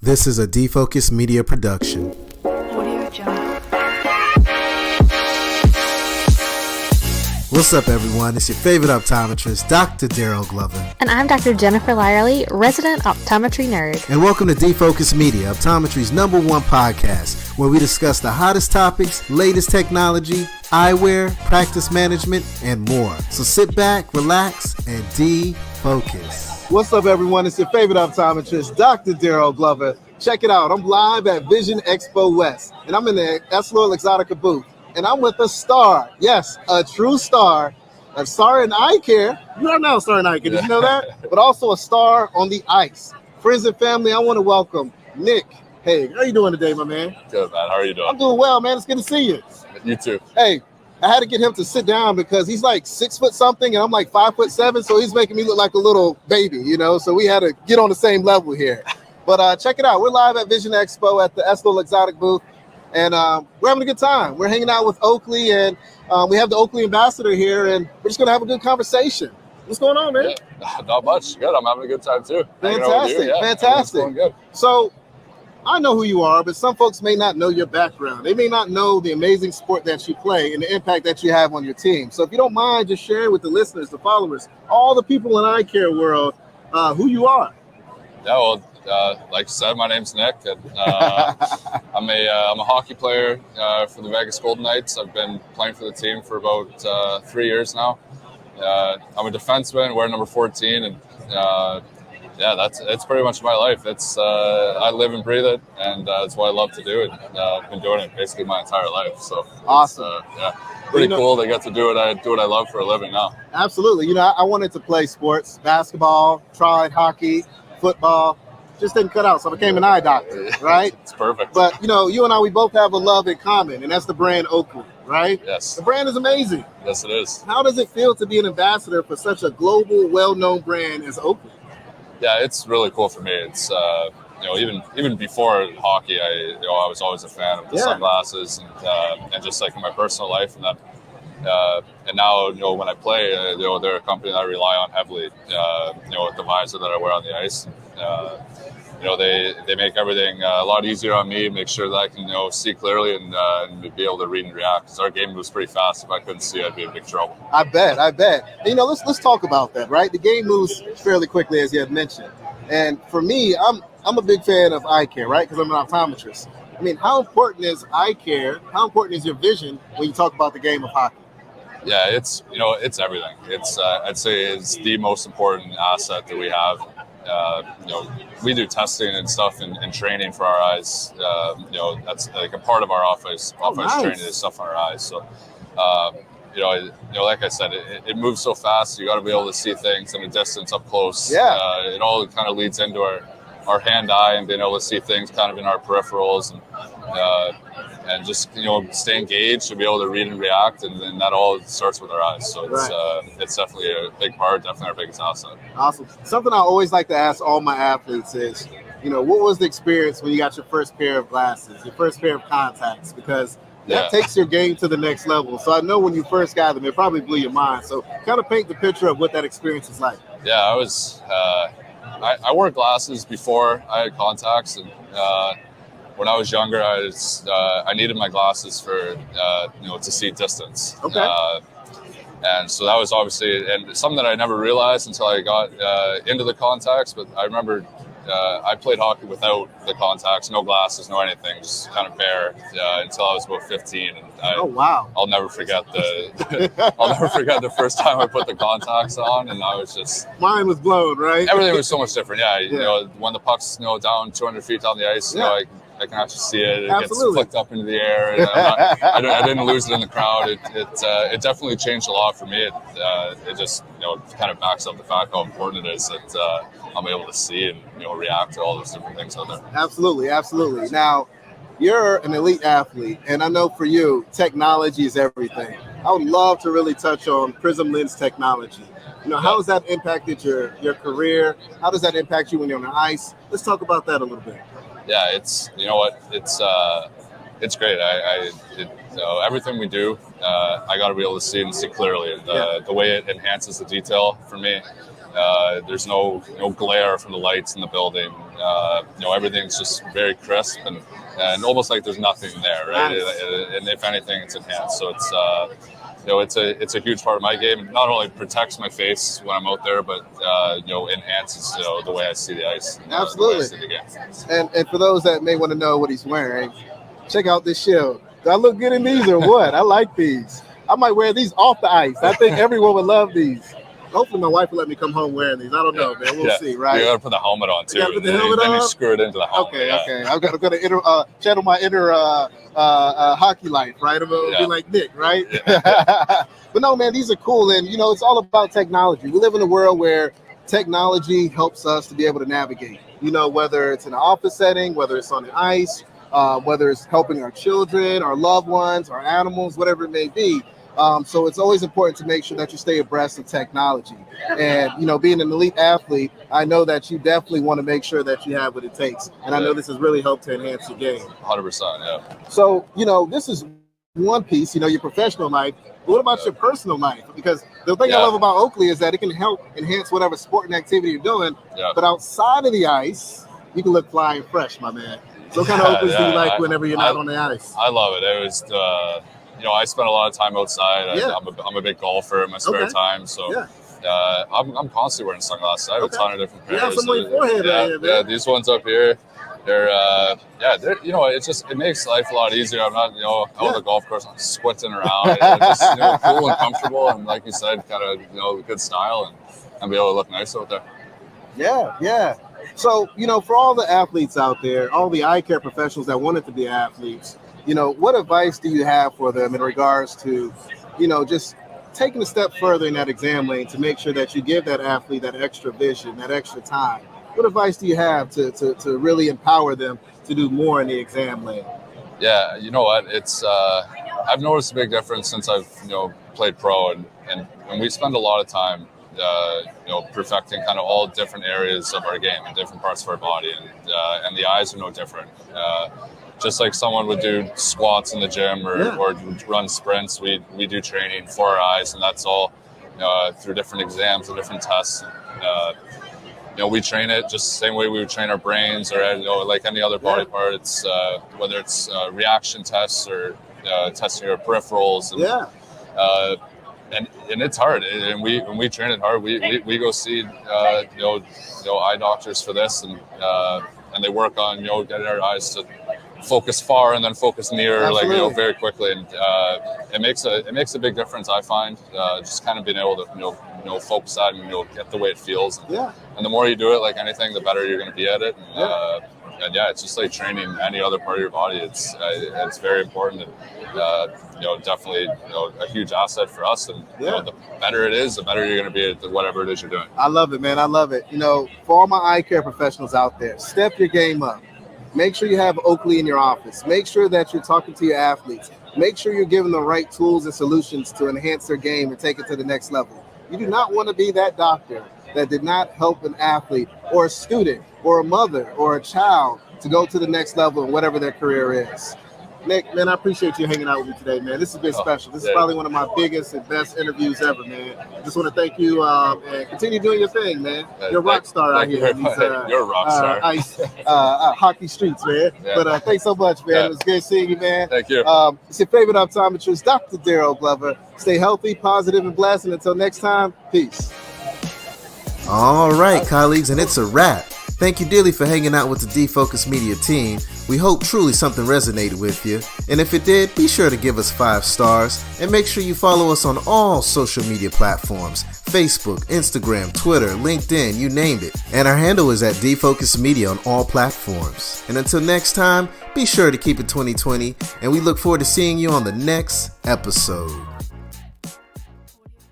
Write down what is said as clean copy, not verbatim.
This is a Defocus Media production. What's up, everyone? It's your favorite optometrist, Dr. Darryl Glover. And I'm Dr. Jennifer Lyerly, resident optometry nerd. And welcome to Defocus Media, optometry's #1 podcast, where we discuss the hottest topics, latest technology, eyewear, practice management, and more. So sit back, relax, and defocus. What's up, everyone? It's your favorite optometrist, Dr. Darryl Glover. Check it out. I'm live at Vision Expo West, and I'm in the Essilor Exotica booth. And I'm with a star. Yes, a true star. A star in eye care. You are now a star in eye care. Did you know that? But also a star on the ice. Friends and family, I want to welcome Nic Hague. How are you doing today, my man? Good, man. How are you doing? I'm doing well, man. It's good to see you. You too. Hey, I had to get him to sit down because he's like 6 foot something and I'm like 5'7", so he's making me look like a little baby, you know? So we had to get on the same level here. But check it out. We're live at Vision Expo at the Essilor Exotic booth. And we're having a good time. We're hanging out with Oakley, and we have the Oakley ambassador here, and we're just going to have a good conversation. What's going on, man? Yeah, not much. Good. I'm having a good time, too. Fantastic. Yeah, fantastic. Going good. So I know who you are, but some folks may not know your background. They may not know the amazing sport that you play and the impact that you have on your team. So if you don't mind, just sharing with the listeners, the followers, all the people in the eye care world, who you are. Yeah, well, like you said, my name's Nic, and I'm a hockey player for the Vegas Golden Knights. I've been playing for the team for about 3 years now. I'm a defenseman, wearing number 14, and that's pretty much my life. It's I live and breathe it, and it's what I love to do. And I've been doing it basically my entire life. So awesome. Pretty cool to get to do what I love for a living now. Absolutely. You know, I wanted to play sports, basketball, tried hockey, football. Just didn't cut out, so I became an eye doctor, right? It's perfect. But, you know, you and I, we both have a love in common, and that's the brand Oakley, right? Yes. The brand is amazing. Yes, it is. How does it feel to be an ambassador for such a global, well-known brand as Oakley? Yeah, it's really cool for me. It's, even before hockey, I was always a fan of the sunglasses and just like in my personal life. And now, when I play, they're a company that I rely on heavily, with the visor that I wear on the ice. They make everything a lot easier on me, make sure that I can, see clearly and be able to read and react. Because our game moves pretty fast. If I couldn't see, I'd be in big trouble. I bet. And, let's talk about that, right? The game moves fairly quickly, as you had mentioned. And for me, I'm a big fan of eye care, right? Because I'm an optometrist. I mean, how important is eye care? How important is your vision when you talk about the game of hockey? Yeah, it's everything. It's I'd say it's the most important asset that we have. We do testing and stuff and training for our eyes. That's like a part of our office training is stuff on our eyes. So, like I said, it moves so fast. You got to be able to see things in a distance, up close. Yeah. It all kind of leads into our hand-eye and being able to see things kind of in our peripherals and just stay engaged to be able to read and react, and then that all starts with our eyes. So it's definitely a big part, definitely our biggest asset. Awesome. Something I always like to ask all my athletes is, what was the experience when you got your first pair of glasses, your first pair of contacts? Because that takes your game to the next level. So I know when you first got them, it probably blew your mind. So kind of paint the picture of what that experience is like. Yeah, I was. I wore glasses before I had contacts, and when I was younger, I needed my glasses for to see distance. Okay. And so that was obviously something that I never realized until I got into the contacts. But I remember I played hockey without the contacts, no glasses, no anything, just kind of bare until I was about 15. And I'll never forget the first time I put the contacts on, and I was just mind was blown, right? Everything was so much different. Yeah. When the puck's down 200 feet down the ice, I can actually see it. It gets flicked up into the air. And I didn't lose it in the crowd. It definitely changed a lot for me. It just kind of backs up the fact how important it is that I'm able to see and react to all those different things out there. Absolutely. Now, you're an elite athlete, and I know for you, technology is everything. I would love to really touch on Prism lens technology. How has that impacted your career? How does that impact you when you're on the ice? Let's talk about that a little bit. Yeah, it's great. Everything we do, I got to be able to see and see clearly. The way it enhances the detail for me. There's no glare from the lights in the building. everything's just very crisp and almost like there's nothing there, right? Nice. And if anything, it's enhanced. So it's a huge part of my game. It not only protects my face when I'm out there, but enhances the way I see the ice. And, Absolutely. the way I see the game. And for those that may want to know what he's wearing, check out this shield. Do I look good in these or what? I like these. I might wear these off the ice. I think everyone would love these. Hopefully my wife will let me come home wearing these. I don't know, man. We'll see, right? You got to put the helmet on, too. You gotta put the helmet then on? you screw it into the helmet. Okay. I'm going to channel my inner hockey life, right? I'm going to be like Nick, right? Yeah. But no, man, these are cool. And, it's all about technology. We live in a world where technology helps us to be able to navigate, whether it's in an office setting, whether it's on the ice, whether it's helping our children, our loved ones, our animals, whatever it may be. So it's always important to make sure that you stay abreast of technology. And, being an elite athlete, I know that you definitely want to make sure that you have what it takes. And I know this has really helped to enhance your game. 100%, yeah. So, this is one piece, your professional life. But what about your personal life? Because the thing I love about Oakley is that it can help enhance whatever sport and activity you're doing. Yeah. But outside of the ice, you can look fly and fresh, my man. So what kind of Oakleys do you like whenever you're not on the ice? I love it. It was I spend a lot of time outside. Yeah. I'm a big golfer in my spare time, so I'm constantly wearing sunglasses. I have a ton of different pairs. Yeah, some on your forehead right here, man. Yeah, these ones up here, they're it makes life a lot easier. I'm not out on the golf course, I'm squinting around. It's just cool and comfortable, and like you said, kind of good style, and be able to look nice out there. Yeah. So for all the athletes out there, all the eye care professionals that wanted to be athletes, what advice do you have for them in regards to, just taking a step further in that exam lane to make sure that you give that athlete that extra vision, that extra time? What advice do you have to really empower them to do more in the exam lane? Yeah, you know what? It's I've noticed a big difference since I've played pro, and we spend a lot of time perfecting kind of all different areas of our game and different parts of our body, and the eyes are no different. Just like someone would do squats in the gym or run sprints, we do training for our eyes, and that's all through different exams and different tests. We train it just the same way we would train our brains or like any other body part. It's whether it's reaction tests or testing your peripherals. And it's hard, and when we train it hard, we go see eye doctors for this, and they work on getting our eyes to focus far and then focus near. Absolutely. Like very quickly, and it makes a big difference, I find, just kind of being able to focus that and get the way it feels, and the more you do it, like anything, the better you're going to be at it, and it's just like training any other part of your body. It's very important, and definitely a huge asset for us, and the better it is, the better you're going to be at whatever it is you're doing. I love it, man. I love it. For all my eye care professionals out there, step your game up. Make sure you have Oakley in your office. Make sure that you're talking to your athletes. Make sure you're giving them the right tools and solutions to enhance their game and take it to the next level. You do not want to be that doctor that did not help an athlete or a student or a mother or a child to go to the next level in whatever their career is. Nick, man, I appreciate you hanging out with me today, man. This has been special. This is probably one of my biggest and best interviews ever, man. I just want to thank you and continue doing your thing, man. You're a rock star out here. You're a rock star. Ice hockey streets, man. Yeah. But thanks so much, man. It was good seeing you, man. Thank you. It's your favorite optometrist, Dr. Darryl Glover. Stay healthy, positive, and blessed. And until next time, peace. All right, colleagues, and it's a wrap. Thank you dearly for hanging out with the Defocus Media team. We hope truly something resonated with you. And if it did, be sure to give us 5 stars and make sure you follow us on all social media platforms: Facebook, Instagram, Twitter, LinkedIn, you named it. And our handle is at Defocus Media on all platforms. And until next time, be sure to keep it 2020, and we look forward to seeing you on the next episode.